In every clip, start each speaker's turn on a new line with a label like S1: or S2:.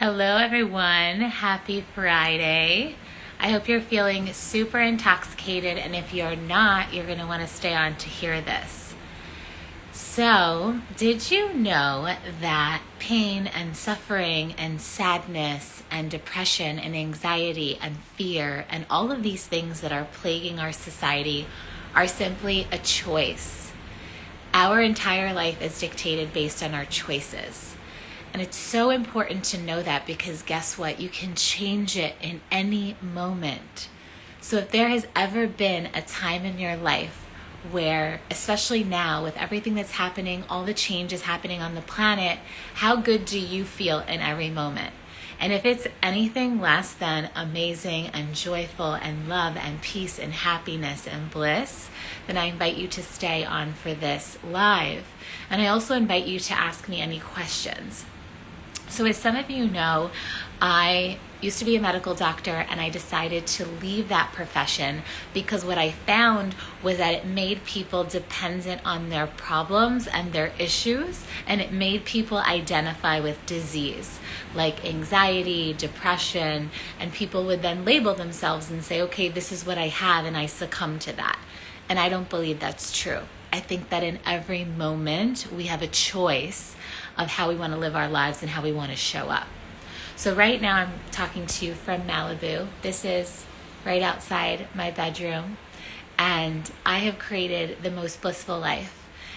S1: Hello, everyone. Happy Friday. I hope you're feeling super intoxicated, and if you're not, you're going to want to stay on to hear this. So, did you know that pain and suffering and sadness and depression and anxiety and fear and all of these things that are plaguing our society are simply a choice? Our entire life is dictated based on our choices. And it's so important to know that because guess what? You can change it in any moment. So if there has ever been a time in your life where, especially now with everything that's happening, all the changes happening on the planet, how good do you feel in every moment? And if it's anything less than amazing and joyful and love and peace and happiness and bliss, then I invite you to stay on for this live. And I also invite you to ask me any questions. So as some of you know, I used to be a medical doctor and I decided to leave that profession because what I found was that it made people dependent on their problems and their issues, and it made people identify with disease like anxiety, depression, and people would then label themselves and say, okay, this is what I have, and I succumb to that. And I don't believe that's true. I think that in every moment we have a choice of how we want to live our lives and how we want to show up. So right now I'm talking to you from Malibu. This is right outside my bedroom, and I have created the most blissful life.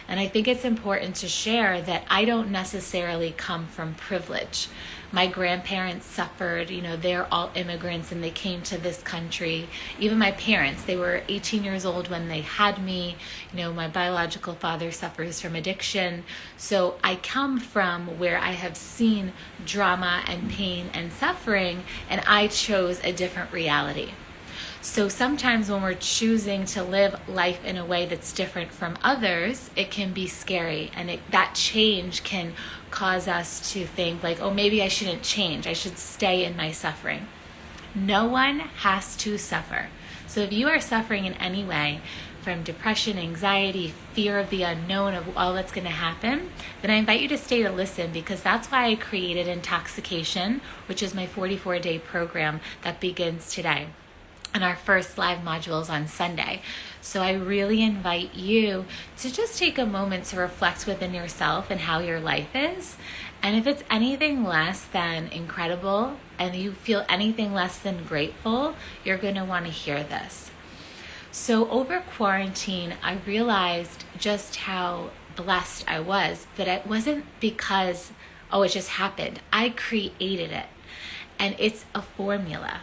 S1: And I think it's important to share that I don't necessarily come from privilege. My grandparents suffered, they're all immigrants and they came to this country. Even my parents, they were 18 years old when they had me. My biological father suffers from addiction. So I come from where I have seen drama and pain and suffering, and I chose a different reality. So sometimes when we're choosing to live life in a way that's different from others, it can be scary, and that change can cause us to think like, oh, maybe I shouldn't change. I should stay in my suffering. No one has to suffer. So if you are suffering in any way from depression, anxiety, fear of the unknown, of all that's going to happen, then I invite you to stay to listen, because that's why I created Intoxication, which is my 44-day program that begins today. And our first live module is on Sunday. So I really invite you to just take a moment to reflect within yourself and how your life is. And if it's anything less than incredible and you feel anything less than grateful, you're going to want to hear this. So over quarantine, I realized just how blessed I was, but it wasn't because, it just happened. I created it. And it's a formula.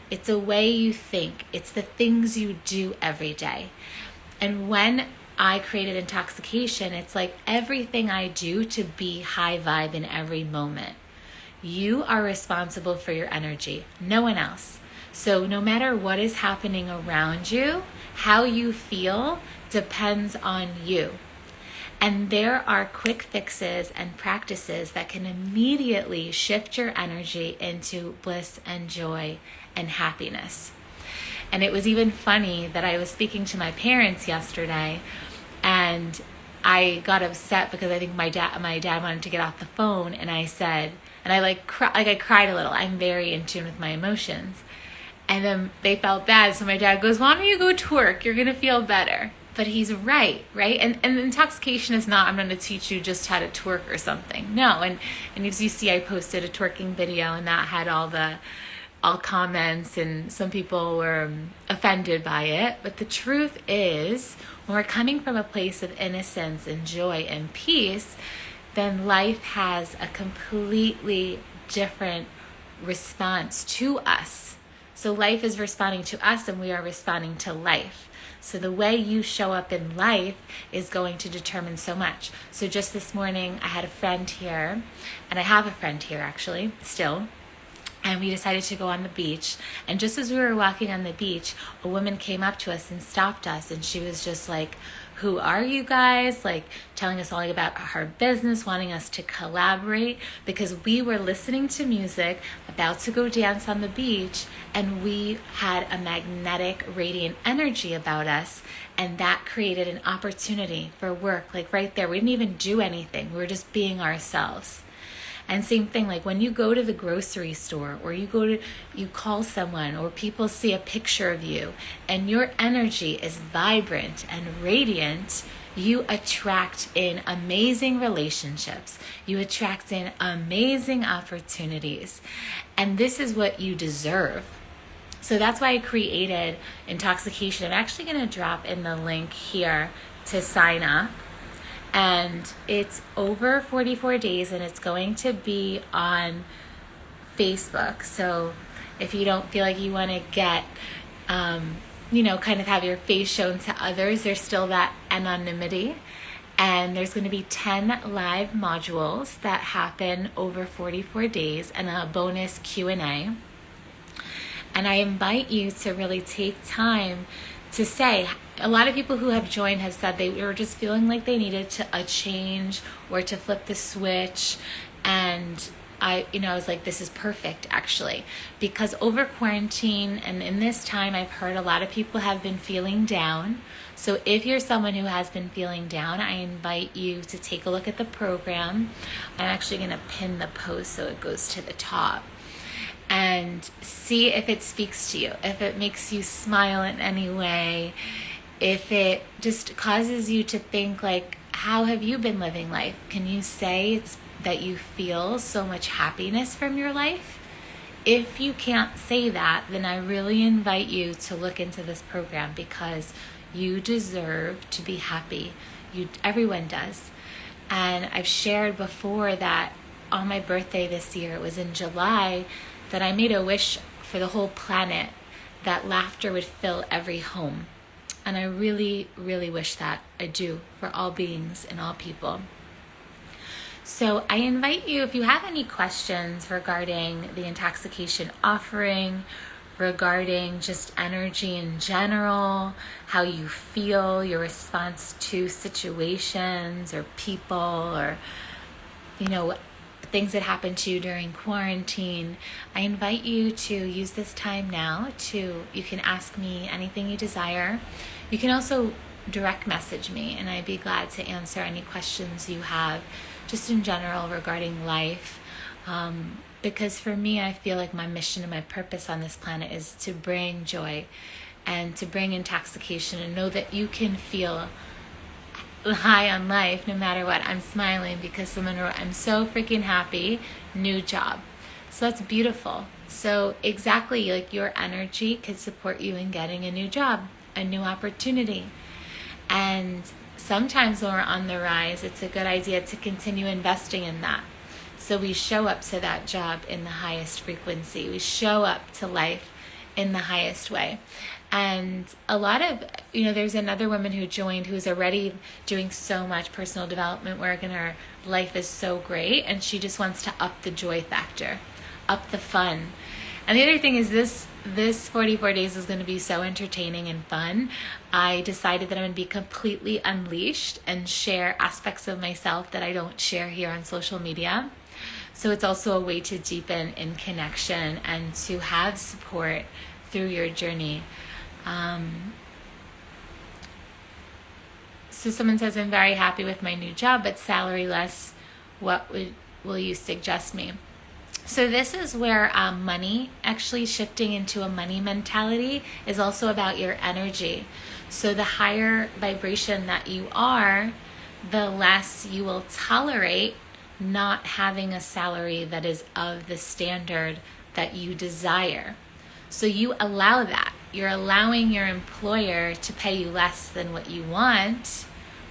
S1: It's a way you think. It's the things you do every day. And when I created Intoxication, it's like everything I do to be high vibe in every moment. You are responsible for your energy, no one else. So no matter what is happening around you, how you feel depends on you. And there are quick fixes and practices that can immediately shift your energy into bliss and joy and happiness. And it was even funny that I was speaking to my parents yesterday, and I got upset because I think my dad wanted to get off the phone, and I said, and I cried a little. I'm very in tune with my emotions. And then they felt bad, so my dad goes, why don't you go twerk? You're gonna feel better. But he's right? And intoxication is not, I'm going to teach you just how to twerk or something. No, and as you see, I posted a twerking video, and that had all comments, and some people were offended by it. But the truth is, when we're coming from a place of innocence and joy and peace, then life has a completely different response to us. So life is responding to us, and we are responding to life. So the way you show up in life is going to determine so much. So just this morning, I had a friend here, and I have a friend here actually, still, and we decided to go on the beach. And just as we were walking on the beach, a woman came up to us and stopped us, and she was just like, who are you guys? Like telling us all about her business, wanting us to collaborate, because we were listening to music, about to go dance on the beach, and we had a magnetic, radiant energy about us, and that created an opportunity for work, like right there. We didn't even do anything. We were just being ourselves. And same thing, like when you go to the grocery store or you call someone or people see a picture of you and your energy is vibrant and radiant, you attract in amazing relationships. You attract in amazing opportunities. And this is what you deserve. So that's why I created Intoxication. I'm actually going to drop in the link here to sign up. And it's over 44 days and it's going to be on Facebook. So if you don't feel like you want to get, kind of have your face shown to others, there's still that anonymity. And there's going to be 10 live modules that happen over 44 days and a bonus Q&A. And I invite you to really take time to say, a lot of people who have joined have said they were just feeling like they needed a change or to flip the switch. And I was like, this is perfect actually, because over quarantine and in this time, I've heard a lot of people have been feeling down. So if you're someone who has been feeling down, I invite you to take a look at the program. I'm actually going to pin the post so it goes to the top. And see if it speaks to you, if it makes you smile in any way, if it just causes you to think like, how have you been living life? Can you say that you feel so much happiness from your life? If you can't say that, then I really invite you to look into this program because you deserve to be happy. Everyone does. And I've shared before that on my birthday this year, it was in July, that I made a wish for the whole planet that laughter would fill every home. And I really, really wish that. I do, for all beings and all people. So I invite you, if you have any questions regarding the Intoxication offering, regarding just energy in general, how you feel, your response to situations or people or, things that happened to you during quarantine, I invite you to use this time now you can ask me anything you desire. You can also direct message me and I'd be glad to answer any questions you have just in general regarding life. Because for me, I feel like my mission and my purpose on this planet is to bring joy and to bring intoxication and know that you can feel high on life no matter what. I'm smiling because someone wrote, I'm so freaking happy, new job. So that's beautiful. So exactly, like your energy could support you in getting a new job, a new opportunity. And sometimes when we're on the rise, it's a good idea to continue investing in that. So we show up to that job in the highest frequency. We show up to life in the highest way. And a lot of, there's another woman who joined who's already doing so much personal development work and her life is so great. And she just wants to up the joy factor, up the fun. And the other thing is this 44 days is going to be so entertaining and fun. I decided that I'm going to be completely unleashed and share aspects of myself that I don't share here on social media. So it's also a way to deepen in connection and to have support through your journey. So someone says, I'm very happy with my new job, but salary less. What will you suggest me? So this is where money, actually shifting into a money mentality, is also about your energy. So the higher vibration that you are, the less you will tolerate not having a salary that is of the standard that you desire. So you allow that. You're allowing your employer to pay you less than what you want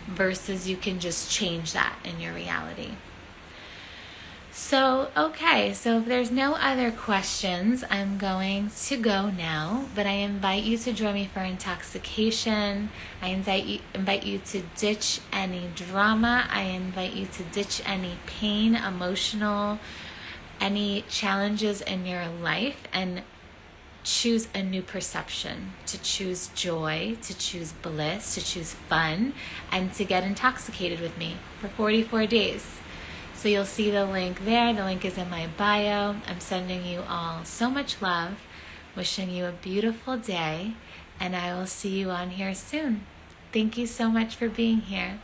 S1: versus you can just change that in your reality. So, okay, so if there's no other questions, I'm going to go now, but I invite you to join me for Intoxication. I invite you to ditch any drama. I invite you to ditch any pain, emotional, any challenges in your life, and choose a new perception, to choose joy, to choose bliss, to choose fun, and to get intoxicated with me for 44 days. So you'll see the link there. The link is in my bio. I'm sending you all so much love, wishing you a beautiful day, and I will see you on here soon. Thank you so much for being here.